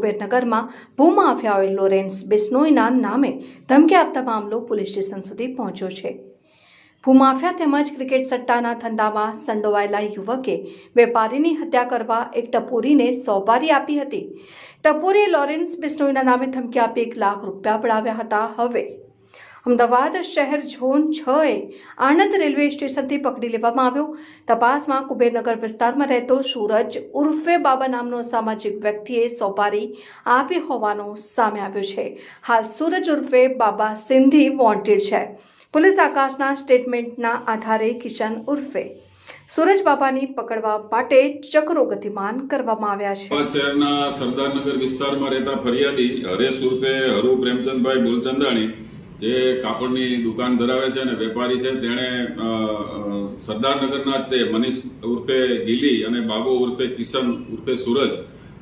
કુબેરનગરમાં ભૂમાફિયાઓએ Lawrence બિશ્નોઈના નામે ધમકી આપતા મામલો પોલીસ સ્ટેશન સુધી પહોંચ્યો છે। ભૂમાફિયા તેમજ ક્રિકેટ સટ્ટાના ધંધામાં સંડોવાયેલા યુવકે વેપારીની હત્યા કરવા એક ટપોરીને સોપારી આપી હતી। ટપોરીએ લોરેન્સ બિશ્નોઈના નામે ધમકી આપી 1 લાખ રૂપિયા પડાવ્યા હતા। હવે અમદાવાદ શહેર ઝોન 6 એ આણંદ રેલવે સ્ટેશનથી પકડી લેવામાં આવ્યો। તપાસમાં કુબેરનગર વિસ્તારમાં રહેતો સૂરજ ઉર્ફે બાબા નામનો સામાજિક વ્યક્તિએ સોપારી આપી હોવાનું સામે આવ્યું છે। હાલ સૂરજ ઉર્ફે બાબા સિંધી વોન્ટેડ છે। પોલીસ આકાશના સ્ટેટમેન્ટના આધારે કિશન ઉર્ફે સૂરજ બાબાની પકડવા માટે ચક્રો ગતિમાન કરવામાં આવ્યા છે। શહેરના સરદારનગર વિસ્તારમાં રહેતા ફરિયાદી હરેશ ઉર્ફે હરુ પ્રેમચંદભાઈ બોલચંદાણી જે કાપડની દુકાન ધરાવે છે અને વેપારી છે, તેણે સરદારનગરના તે મનીષ ઉર્ફે ગીલી અને બાબુ ઉર્ફે કિશન ઉર્ફે સૂરજ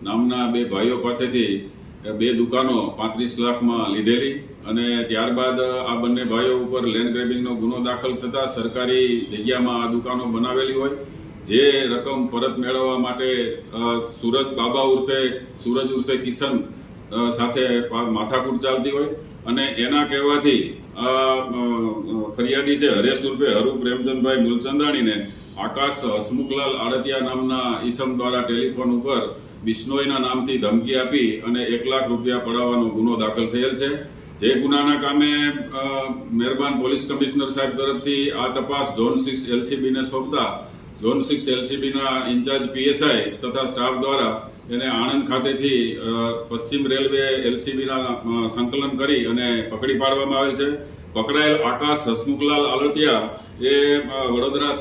નામના 2 ભાઈઓ પાસેથી 2 દુકાનો 35 લાખમાં લીધેલી અને ત્યારબાદ આ બંને ભાઈઓ ઉપર લેન્ડ ગ્રેબિંગનો ગુનો દાખલ થતા સરકારી જગ્યામાં આ દુકાનો બનાવેલી હોય। જે રકમ પરત મેળવવા માટે સૂરજ ઉર્ફે કિશન સાથે માથાકૂટ ચાલતી હોય અને એના કહેવાથી ફરિયાદી છે હરેશ ઉર્ફે હરુ પ્રેમચંદભાઈ મૂલચંદાણીને આકાશ હસમુખલાલ આડતિયા નામના ઈસમ દ્વારા ટેલિફોન ઉપર બિશ્નોઈના નામથી ધમકી આપી અને 1 લાખ રૂપિયા પડાવવાનો ગુનો દાખલ થયેલ છે। જે ગુનાના કામે મહેરબાન પોલીસ કમિશનર સાહેબ તરફથી આ તપાસ ઝોન 6 એલસીબીને સોંપતા ઝોન 6 એલસીબીના ઇન્ચાર્જ પીએસઆઈ તથા સ્ટાફ દ્વારા એને આણંદ ખાતેથી પશ્ચિમ રેલવે એલસીબીના સંકલન કરી અને પકડી પાડવામાં આવેલ છે। પકડાયેલ આકાશ હસમુખલાલ આલતિયા એ વડોદરા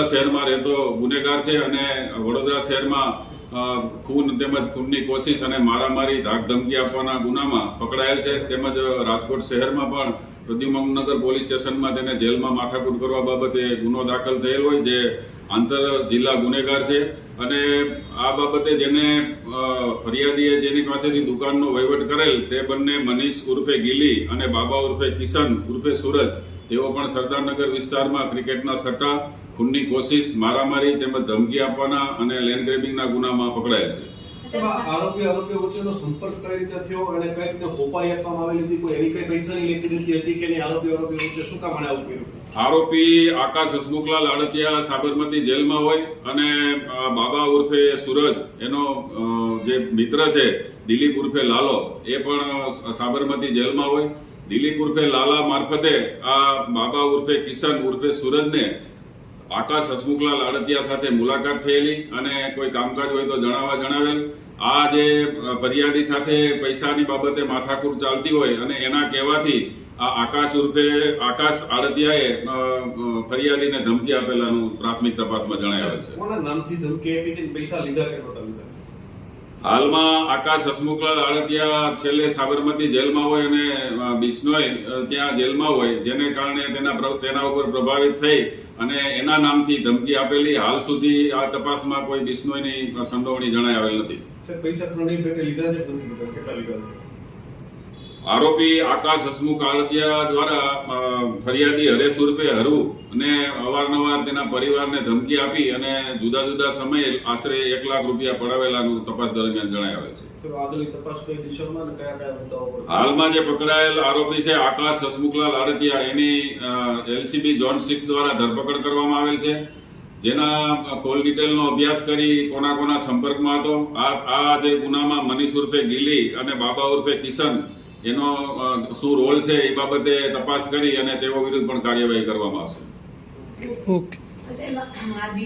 શહેરમાં રહેતો ગુનેગાર છે અને વડોદરા શહેરમાં ખૂન તેમજ ખૂનની કોશિશ અને મારામારી ધાક ધમકી આપવાના ગુનામાં પકડાયેલ છે। તેમજ રાજકોટ શહેરમાં પણ પ્રદ્યુમનગર પોલીસ સ્ટેશનમાં તેને જેલમાં માથાકૂટ કરવા બાબતે ગુનો દાખલ થયેલ હોય, જે આંતર જિલ્લા ગુનેગાર છે અને આ બાબતે જેને ફરિયાદીએ જેની પાસેથી દુકાનનો વહીવટ કરેલ તે બંને મનીષ ઉર્ફે ગીલી અને બાબા ઉર્ફે કિશન ઉર્ફે સૂરજ તેઓ પણ સરદારનગર વિસ્તારમાં ક્રિકેટના સટ્ટા, ખૂનની કોશિશ, મારામારી તેમજ ધમકી આપવાના અને લેન્ડ ગ્રેબિંગના ગુનામાં પકડાયેલ છે। આરોપી વચ્ચેનો સંપર્ક કઈ રીતે થયો અને કઈ રીતે હોપારી આપવામાં આવેલી હતી? કોઈ એવી કઈ પૈસાની લેતી દેતી હતી કે નહીં? આરોપી વચ્ચે શું કામ આવું કર્યું? આરોપી આકાશ હસમુખલાલ આડતિયા સાબરમતી જેલમાં હોય અને બાબા ઉર્ફે સૂરજ એનો જે મિત્ર છે દિલીપ ઉર્ફે લાલો એ પણ સાબરમતી જેલમાં હોય। દિલીપ ઉર્ફે લાલા મારફતે આ બાબા ઉર્ફે કિશન ઉર્ફે સૂરજને આકાશ હસમુખલાલ આડતિયા સાથે મુલાકાત થયેલી અને કોઈ કામકાજ હોય તો જણાવેલ। આ જે ફરિયાદી સાથે પૈસાની બાબતે માથાકૂટ ચાલતી હોય અને એના કહેવાથી આ આકાશ આડતિયાએ ફરિયાદીને ધમકી આપેલાનું પ્રાથમિક તપાસમાં જણાવેલ છે। કોના નામથી ધમકી આપી હતી? પૈસા લીધા કે નહોતા લીધા? હાલમાં આકાશ હસમુખલાલ આડતિયા છેલ્લે સાબરમતી જેલમાં હોય અને બિશ્નોઈ ત્યાં જેલમાં હોય, જેને કારણે તેના ઉપર પ્રભાવિત થઈ અને એના નામથી ધમકી આપેલી। હાલ સુધી આ તપાસમાં કોઈ બિશ્નોઈની સંડોવણી જણાઈ આવેલ નથી। પૈસા કોની પેટે લીધા છે? કેટલા લીધા? આરોપી આકાશ હસમુખ આડતિયા દ્વારા ફરિયાદી હરેશ ઉર્ફે હરુ ને અવારનવાર તેના પરિવારને ધમકી આપી અને જુદા જુદા સમયે આશરે 1 લાખ રૂપિયા પડાવેલાનું તપાસ દરમિયાન જણાઈ આવે છે। આગળની તપાસ કઈ દિશામાં અને કયા મુદ્દાઓ પર? હાલમાં જે પકડાયેલ આરોપી છે આકાશ હસમુખલાલ આડતિયા એની એલસીબી ઝોન 6 દ્વારા ધરપકડ કરવામાં આવેલ છે, જેના કોલ ડિટેલનો અભ્યાસ કરી કોના સંપર્કમાં હતો। આ જે ગુનામાં મનીષ ઉર્ફે ગીલી અને બાબા ઉર્ફે કિશન એનો શું રોલ છે એ બાબતે તપાસ કરી અને તેઓ વિરુદ્ધ પણ કાર્યવાહી કરવામાં આવશે। ઓકે।